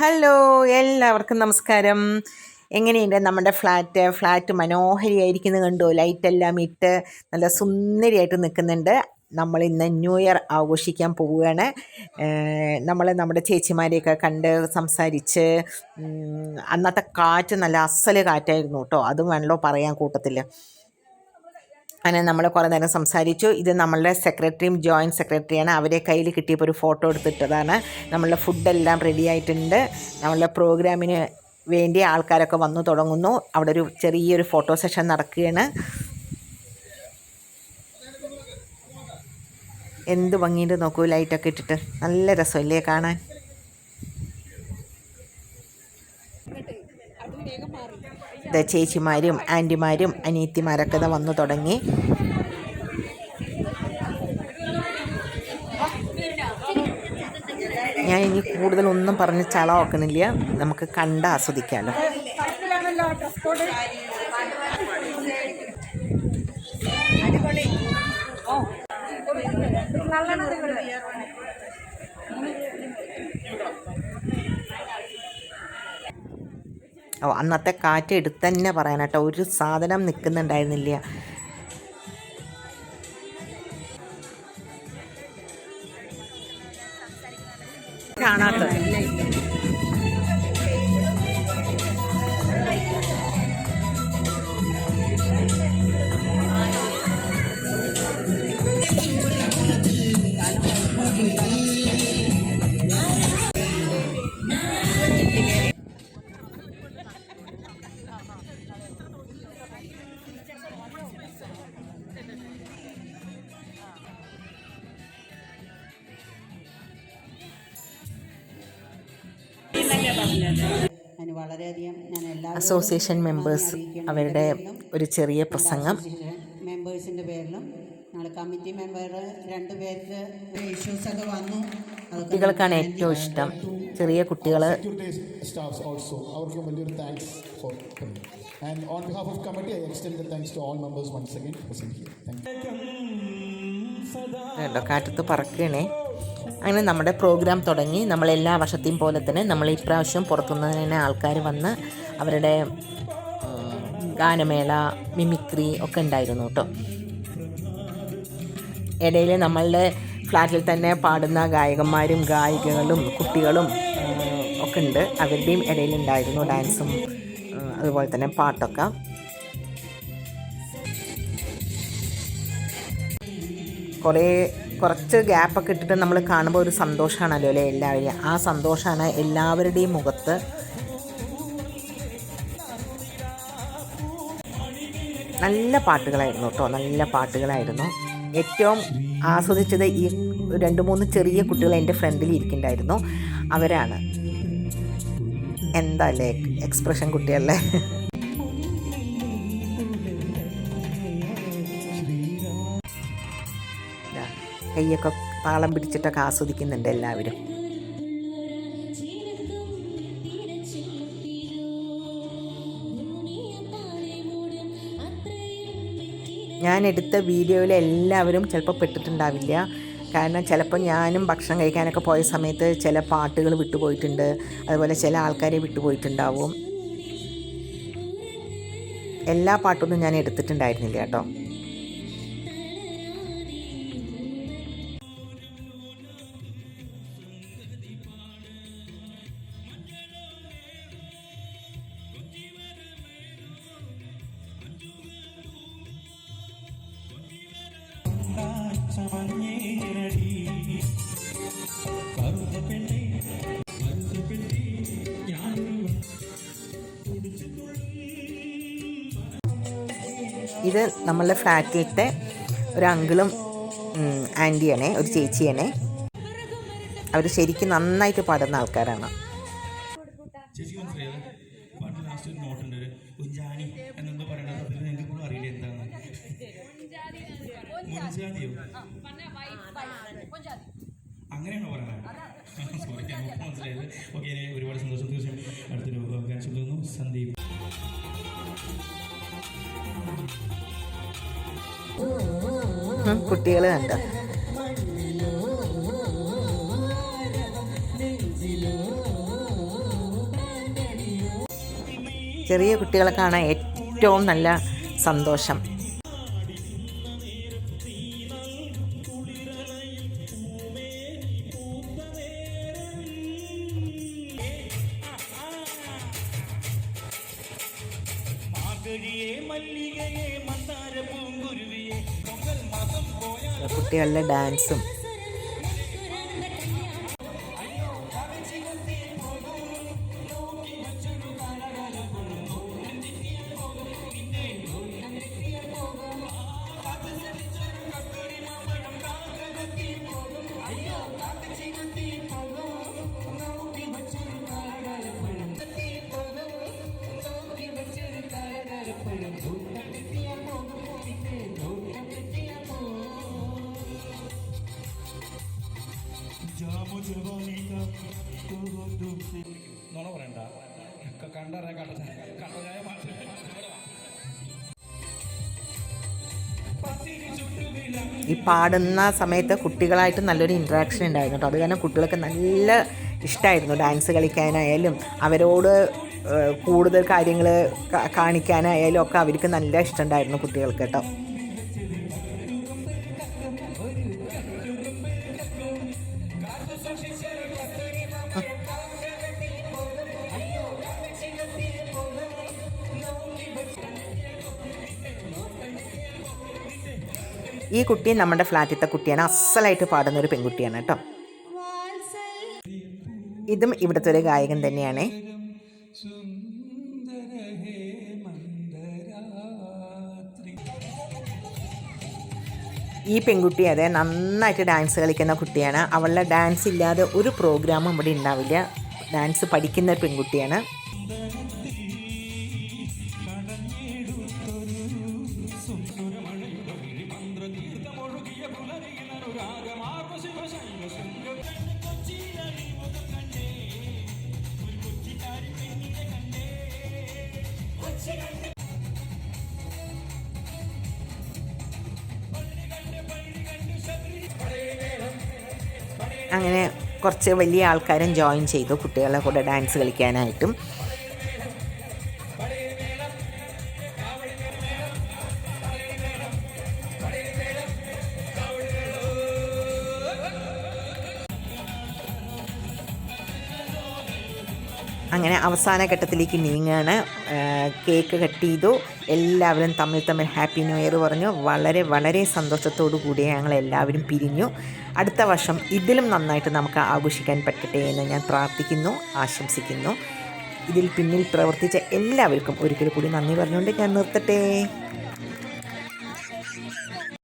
Hello, എല്ലാവർക്കും നമസ്കാരം. എങ്ങനെയുണ്ട് നമ്മുടെ ഫ്ലാറ്റ് മനോഹരിയായിരിക്കുന്നത് കണ്ടോ? ലൈറ്റെല്ലാം ഇട്ട് നല്ല സുന്ദരിയായിട്ട് നിൽക്കുന്നുണ്ട്. നമ്മൾ ഇന്ന് ന്യൂ ഇയർ ആഘോഷിക്കാൻ പോവുകയാണ്. നമ്മുടെ ചേച്ചിമാരെയൊക്കെ കണ്ട് സംസാരിച്ച്, അന്നത്തെ കാറ്റ് നല്ല അസല് കാറ്റായിരുന്നു കേട്ടോ. അതും വേണമല്ലോ പറയാൻ കൂട്ടത്തിൽ. അങ്ങനെ നമ്മൾ കുറേ നേരം സംസാരിച്ചു. ഇത് നമ്മളുടെ സെക്രട്ടറിയും ജോയിൻറ്റ് സെക്രട്ടറിയാണ്. അവരെ കയ്യിൽ കിട്ടിയപ്പോൾ ഒരു ഫോട്ടോ എടുത്തിട്ടതാണ്. നമ്മളുടെ ഫുഡെല്ലാം റെഡി ആയിട്ടുണ്ട്. നമ്മളുടെ പ്രോഗ്രാമിന് വേണ്ടി ആൾക്കാരൊക്കെ വന്നു തുടങ്ങുന്നു. അവിടെ ഒരു ചെറിയൊരു ഫോട്ടോ സെഷൻ നടക്കുകയാണ്. എന്ത് ഭംഗിയുണ്ട് നോക്കൂ, ലൈറ്റൊക്കെ ഇട്ടിട്ട് നല്ല രസമല്ലേ കാണാൻ. ചേച്ചിമാരും ആൻറ്റിമാരും അനിയത്തിമാരൊക്കെ ഇതാ വന്നു തുടങ്ങി. ഞാൻ ഇനി കൂടുതലൊന്നും പറഞ്ഞ് ചളമാക്കുന്നില്ല, നമുക്ക് കണ്ട് ആസ്വദിക്കാമല്ലോ. അന്നത്തെ കാറ്റ് എടുത്ത് തന്നെ പറയാൻ കേട്ടോ, ഒരു സാധനം നിൽക്കുന്നുണ്ടായിരുന്നില്ല. കാണാത്ത അസോസിയേഷൻ മെമ്പേഴ്സ് അവരുടെ ഒരു ചെറിയ പ്രസംഗം. മെമ്പേഴ്സിൻ്റെ പേരിലും ഞങ്ങൾ കമ്മിറ്റി മെമ്പർ 2 പേർക്ക് ഇഷ്യൂസ് ഒക്കെ വന്നു. കുട്ടികൾക്കാണ് ഏറ്റവും ഇഷ്ടം, ചെറിയ കുട്ടികൾ. അവർക്കും വലിയൊരു thanks for and on behalf of committee I extend the thanks to all members once again present here. കേട്ടോ, കാറ്റത്ത് പറക്കണേ. അങ്ങനെ നമ്മുടെ പ്രോഗ്രാം തുടങ്ങി. നമ്മളെല്ലാ വർഷത്തെയും പോലെ തന്നെ നമ്മൾ ഇപ്രാവശ്യം പുറത്തുനിന്ന് തന്നെ ആൾക്കാർ വന്ന് അവരുടെ ഗാനമേള, മിമിക്രി ഒക്കെ ഉണ്ടായിരുന്നു കേട്ടോ. ഇടയിൽ നമ്മളുടെ ഫ്ലാറ്റിൽ തന്നെ പാടുന്ന ഗായകന്മാരും ഗായികകളും കുട്ടികളും ഒക്കെ ഉണ്ട്. അവരുടെയും ഇടയിലുണ്ടായിരുന്നു ഡാൻസും അതുപോലെ തന്നെ പാട്ടൊക്കെ. കുറച്ച് ഗ്യാപ്പൊക്കെ ഇട്ടിട്ട് നമ്മൾ കാണുമ്പോൾ ഒരു സന്തോഷമാണല്ലോ അല്ലേ എല്ലാവരും. ആ സന്തോഷമാണ് എല്ലാവരുടെയും മുഖത്ത്. നല്ല പാട്ടുകളായിരുന്നു കേട്ടോ, നല്ല പാട്ടുകളായിരുന്നു. ഏറ്റവും ആസ്വദിച്ചത് ഈ 2-3 ചെറിയ കുട്ടികൾ എൻ്റെ ഫ്രണ്ടിൽ ഇരിക്കുന്നുണ്ടായിരുന്നു. അവരാണ് എന്താ അല്ലേ എക്സ്പ്രഷൻ കുട്ടികളല്ലേ. കൈയൊക്കെ താളം പിടിച്ചിട്ടൊക്കെ ആസ്വദിക്കുന്നുണ്ട് എല്ലാവരും. ഞാൻ എടുത്ത വീഡിയോയിൽ എല്ലാവരും ചിലപ്പോൾ പെട്ടിട്ടുണ്ടാവില്ല. കാരണം ചിലപ്പോൾ ഞാനും ഭക്ഷണം കഴിക്കാനൊക്കെ പോയ സമയത്ത് ചില പാട്ടുകൾ വിട്ടുപോയിട്ടുണ്ട്, അതുപോലെ ചില ആൾക്കാരെ വിട്ടുപോയിട്ടുണ്ടാവും. എല്ലാ പാട്ടൊന്നും ഞാൻ എടുത്തിട്ടുണ്ടായിരുന്നില്ല കേട്ടോ. ഇത് നമ്മളുടെ ഫ്ലാറ്റിലത്തെ ഒരു അങ്കിളും ആൻറ്റിയാണേ, ഒരു ചേച്ചിയാണേ. അവർ ശരിക്കും നന്നായിട്ട് പാടുന്ന ആൾക്കാരാണ്. അങ്ങനെയാണോ പറയുന്നത്? സോറി, മനസ്സിലായത്. ഓക്കെ, ഒരുപാട് സന്തോഷം. തീർച്ചയായും അടുത്തൊരു ഗാനം തോന്നുന്നു. സന്ദീപ് കുട്ടികൾ കണ്ട ചെറിയ കുട്ടികളെ കാണാൻ ഏറ്റവും നല്ല സന്തോഷം. കുട്ടികളുടെ ഡാൻസും നോണ പറയണ്ട, കണ്ടറിയാൻ കണ്ടതായ ഈ പാടുന്ന സമയത്ത് കുട്ടികളായിട്ട് നല്ലൊരു ഇൻട്രാക്ഷൻ ഉണ്ടായിരുന്നു കേട്ടോ. അത് കാരണം കുട്ടികൾക്ക് നല്ല ഇഷ്ടമായിരുന്നു ഡാൻസ് കളിക്കാനായാലും അവരോട് കൂടുതൽ കാര്യങ്ങൾ കാണിക്കാനായാലും ഒക്കെ അവർക്ക് നല്ല ഇഷ്ടമുണ്ടായിരുന്നു കുട്ടികൾക്ക് കേട്ടോ. ഈ കുട്ടി നമ്മുടെ ഫ്ലാറ്റിലത്തെ കുട്ടിയാണ്, അസലായിട്ട് പാടുന്ന ഒരു പെൺകുട്ടിയാണ് കേട്ടോ. ഇതും ഇവിടുത്തെ ഒരു ഗായകൻ തന്നെയാണ്. ഈ പെൺകുട്ടി അതെ നന്നായിട്ട് ഡാൻസ് കളിക്കുന്ന കുട്ടിയാണ്. അവളുടെ ഡാൻസ് ഇല്ലാതെ ഒരു പ്രോഗ്രാമും ഇവിടെ ഉണ്ടാവില്ല. ഡാൻസ് പഠിക്കുന്ന ഒരു പെൺകുട്ടിയാണ്. അങ്ങനെ കുറച്ച് വലിയ ആൾക്കാരും ജോയിൻ ചെയ്തു കുട്ടികളുടെ കൂടെ ഡാൻസ് കളിക്കാനായിട്ടും. അങ്ങനെ അവസാന ഘട്ടത്തിലേക്ക് നീങ്ങാണ്. കേക്ക് കട്ട് ചെയ്തു, എല്ലാവരും തമ്മിൽ ഹാപ്പി ന്യൂ ഇയർ പറഞ്ഞു. വളരെ വളരെ സന്തോഷത്തോടു കൂടി ഞങ്ങൾ എല്ലാവരും പിരിഞ്ഞു. അടുത്ത വർഷം ഇതിലും നന്നായിട്ട് നമുക്ക് ആഘോഷിക്കാൻ പറ്റട്ടെ എന്ന് ഞാൻ പ്രാർത്ഥിക്കുന്നു, ആശംസിക്കുന്നു. ഇതിൽ പിന്നിൽ പ്രവർത്തിച്ച എല്ലാവർക്കും ഒരിക്കൽ കൂടി നന്ദി പറഞ്ഞുകൊണ്ട് ഞാൻ നിർത്തട്ടെ.